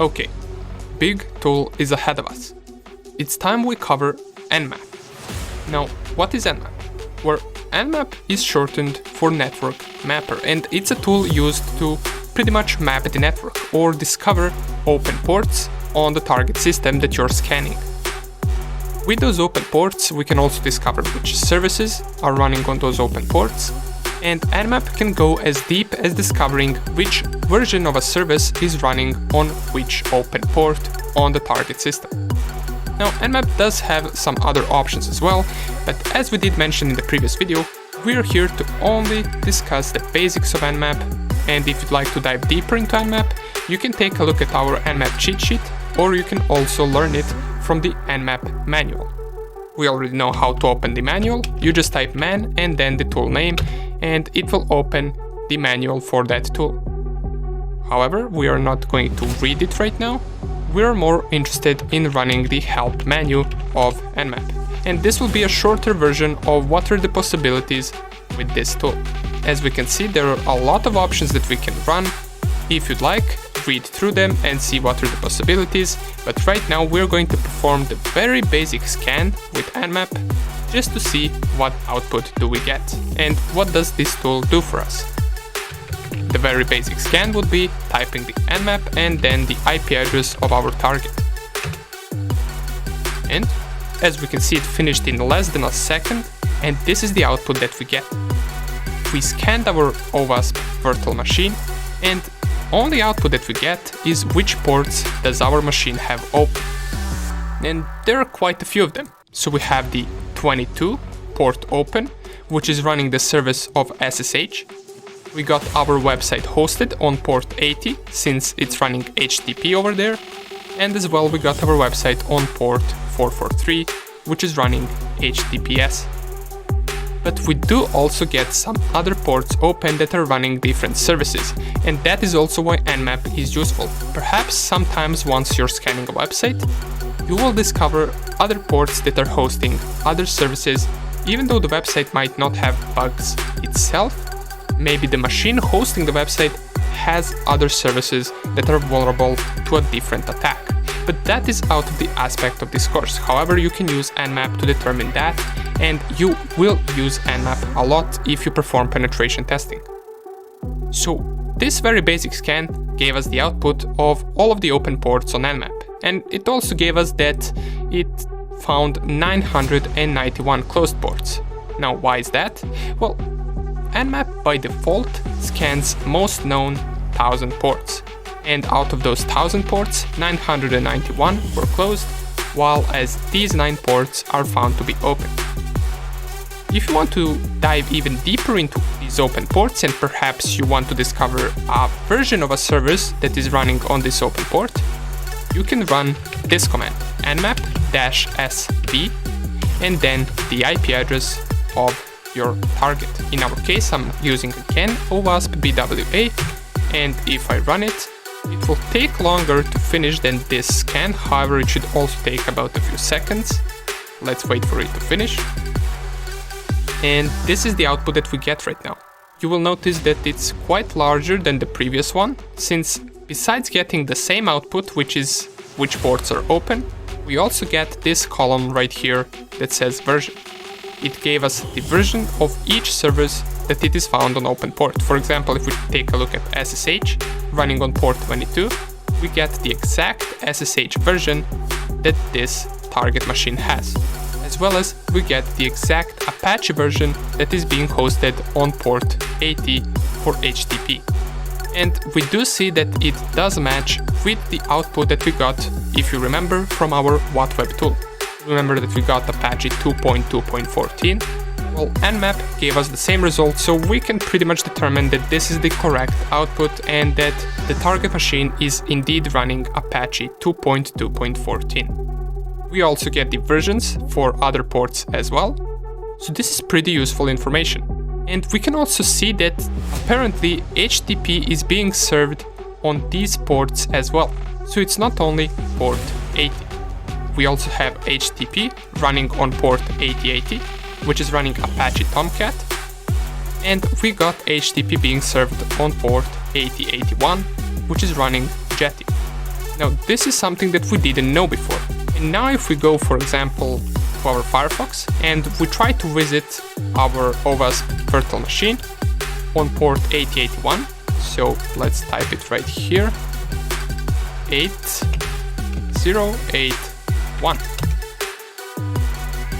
Okay, big tool is ahead of us. It's time we cover Nmap. Now, what is Nmap? Well, Nmap is shortened for Network Mapper, and it's a tool used to pretty much map the network or discover open ports on the target system that you're scanning. With those open ports, we can also discover which services are running on those open ports, and Nmap can go as deep as discovering which version of a service is running on which open port on the target system. Now, Nmap does have some other options as well, but as we did mention in the previous video, we're here to only discuss the basics of Nmap, and if you'd like to dive deeper into Nmap, you can take a look at our Nmap cheat sheet, or you can also learn it from the Nmap manual. We already know how to open the manual. You just type man and then the tool name, and it will open the manual for that tool. However, we are not going to read it right now. We are more interested in running the help menu of Nmap, and this will be a shorter version of what are the possibilities with this tool. As we can see, there are a lot of options that we can run. If you'd like, read through them and see what are the possibilities, but right now we're going to perform the very basic scan with Nmap just to see what output do we get and what does this tool do for us. The very basic scan would be typing the Nmap and then the IP address of our target. And as we can see, it finished in less than a second, and this is the output that we get. We scanned our OWASP virtual machine, and only output that we get is which ports does our machine have open. And there are quite a few of them. So we have the 22 port open, which is running the service of SSH. We got our website hosted on port 80 since it's running HTTP over there. And as well we got our website on port 443, which is running HTTPS. But we do also get some other ports open that are running different services, and that is also why Nmap is useful. Perhaps sometimes once you're scanning a website, you will discover other ports that are hosting other services, even though the website might not have bugs itself. Maybe the machine hosting the website has other services that are vulnerable to a different attack. But that is out of the aspect of this course. However, you can use Nmap to determine that, and you will use Nmap a lot if you perform penetration testing. So this very basic scan gave us the output of all of the open ports on Nmap, and it also gave us that it found 991 closed ports. Now, why is that? Well, Nmap by default scans most known 1000 ports. And out of those 1000 ports, 991 were closed, while as these 9 ports are found to be open. If you want to dive even deeper into these open ports and perhaps you want to discover a version of a service that is running on this open port, you can run this command, nmap-sv, and then the IP address of your target. In our case, I'm using again OWASP BWA, and if I run it, it will take longer to finish than this scan. However, it should also take about a few seconds. Let's wait for it to finish. And this is the output that we get right now. You will notice that it's quite larger than the previous one, since besides getting the same output, which is which ports are open, we also get this column right here that says version. It gave us the version of each service that it is found on open port. For example, if we take a look at SSH running on port 22, we get the exact SSH version that this target machine has, as well as we get the exact Apache version that is being hosted on port 80 for HTTP. And we do see that it does match with the output that we got, if you remember, from our WhatWeb tool. Remember that we got Apache 2.2.14. Well, Nmap gave us the same result, so we can pretty much determine that this is the correct output and that the target machine is indeed running Apache 2.2.14. We also get the versions for other ports as well, so this is pretty useful information. And we can also see that apparently HTTP is being served on these ports as well, so it's not only port 80. We also have HTTP running on port 8080, which is running Apache Tomcat, and we got HTTP being served on port 8081, which is running Jetty. Now this is something that we didn't know before. And now if we go, for example, to our Firefox and we try to visit our OWASP virtual machine on port 8081, so let's type it right here, 8081.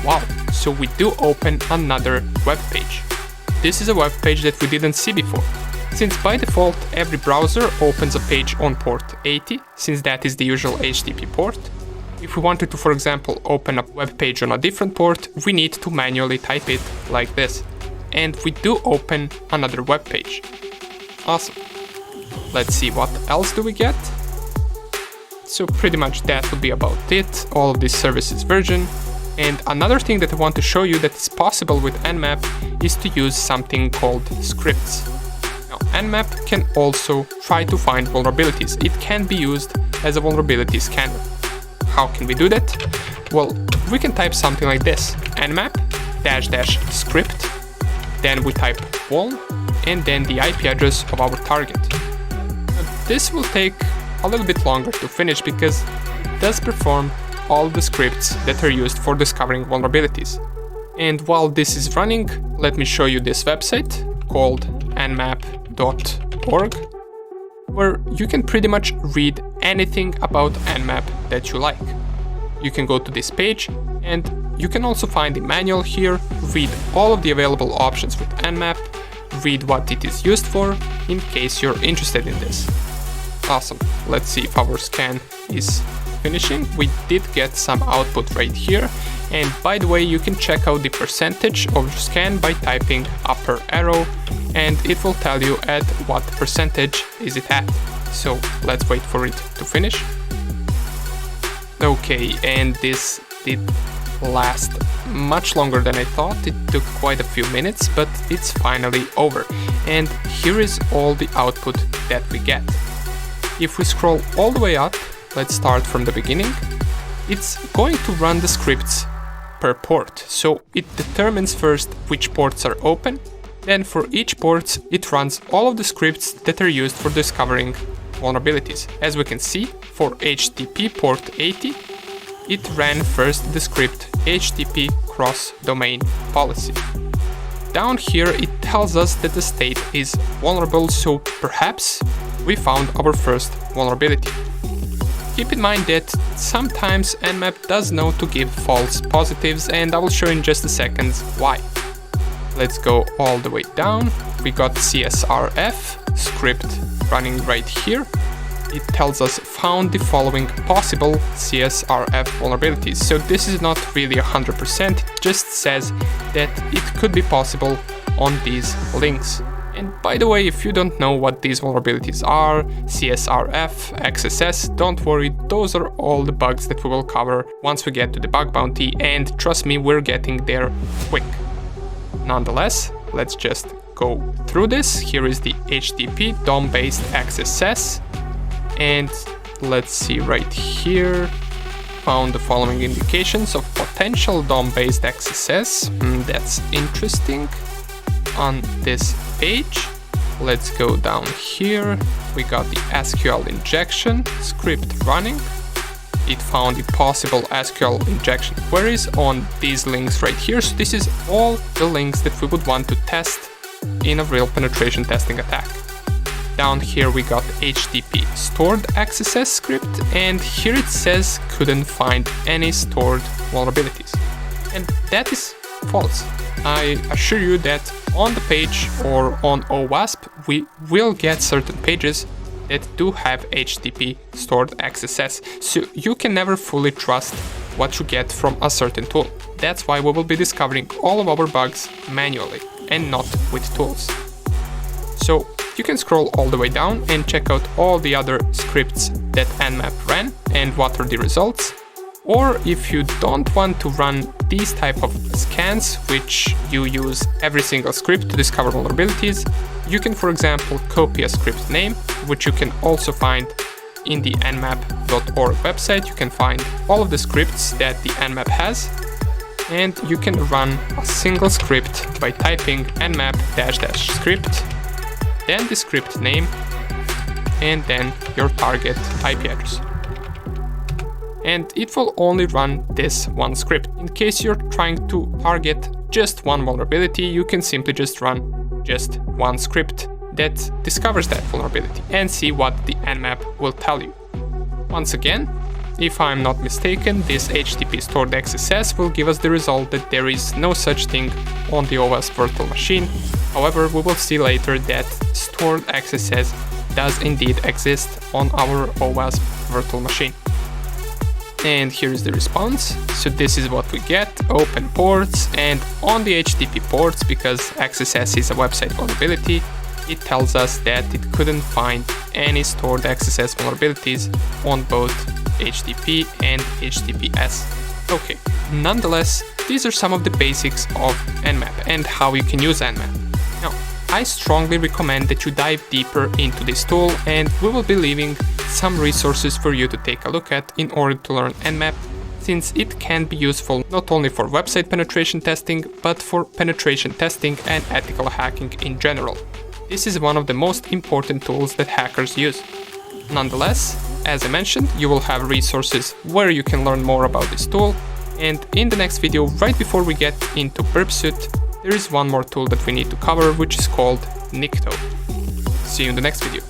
Wow, so we do open another web page. This is a web page that we didn't see before, since by default every browser opens a page on port 80, since that is the usual HTTP port. If we wanted to, for example, open a web page on a different port, we need to manually type it like this. And we do open another web page. Awesome. Let's see what else do we get. So pretty much that would be about it, all of this services version. And another thing that I want to show you that is possible with Nmap is to use something called scripts. Now, Nmap can also try to find vulnerabilities. It can be used as a vulnerability scanner. How can we do that? Well, we can type something like this, nmap --script, then we type vuln, and then the IP address of our target. Now, this will take a little bit longer to finish because it does perform all the scripts that are used for discovering vulnerabilities. And while this is running, let me show you this website called nmap.org, where you can pretty much read anything about Nmap that you like. You can go to this page and you can also find the manual here, read all of the available options with Nmap, read what it is used for in case you're interested in this. Awesome. Let's see if our scan is finishing. We did get some output right here. And by the way, you can check out the percentage of your scan by typing upper arrow, and it will tell you at what percentage is it at. So let's wait for it to finish. Okay, and this did last much longer than I thought. It took quite a few minutes, but it's finally over. And here is all the output that we get. If we scroll all the way up, let's start from the beginning. It's going to run the scripts per port. So it determines first which ports are open. Then for each port, it runs all of the scripts that are used for discovering vulnerabilities. As we can see, for HTTP port 80, it ran first the script HTTP cross-domain policy. Down here, it tells us that the state is vulnerable, so perhaps we found our first vulnerability. Keep in mind that sometimes Nmap does know to give false positives, and I will show in just a second why. Let's go all the way down. We got CSRF script running right here. It tells us found the following possible CSRF vulnerabilities. So this is not really 100%, it just says that it could be possible on these links. And by the way, if you don't know what these vulnerabilities are, CSRF, XSS, don't worry, those are all the bugs that we will cover once we get to the bug bounty, and trust me, we're getting there quick. Nonetheless, let's just go through this. Here is the HTTP DOM-based XSS, and let's see right here, found the following indications of potential DOM-based XSS. That's interesting. On this page, let's go down here. We got the SQL injection script running. It found the possible SQL injection queries on these links right here. So this is all the links that we would want to test in a real penetration testing attack. Down here we got HTTP stored XSS script, and here it says couldn't find any stored vulnerabilities. And that is false. I assure you that on the page or on OWASP, we will get certain pages that do have HTTP stored XSS, so you can never fully trust what you get from a certain tool. That's why we will be discovering all of our bugs manually and not with tools. So you can scroll all the way down and check out all the other scripts that Nmap ran and what are the results. Or if you don't want to run these type of scans, which you use every single script to discover vulnerabilities, you can, for example, copy a script name, which you can also find in the nmap.org website. You can find all of the scripts that the Nmap has, and you can run a single script by typing nmap --script, then the script name, and then your target IP address. and it will only run this one script. In case you're trying to target just one vulnerability, you can simply just run just one script that discovers that vulnerability and see what the Nmap will tell you. Once again, if I'm not mistaken, this HTTP stored XSS will give us the result that there is no such thing on the OWASP virtual machine. However, we will see later that stored XSS does indeed exist on our OWASP virtual machine. And here is the response. So this is what we get: open ports, and on the HTTP ports, because XSS is a website vulnerability, it tells us that it couldn't find any stored XSS vulnerabilities on both HTTP and HTTPS. Okay, nonetheless, these are some of the basics of Nmap and how you can use Nmap. Now, I strongly recommend that you dive deeper into this tool, and we will be leaving some resources for you to take a look at in order to learn Nmap, since it can be useful not only for website penetration testing, but for penetration testing and ethical hacking in general. This is one of the most important tools that hackers use. Nonetheless, as I mentioned, you will have resources where you can learn more about this tool, and in the next video, right before we get into Burp Suit, there is one more tool that we need to cover, which is called Nikto. See you in the next video.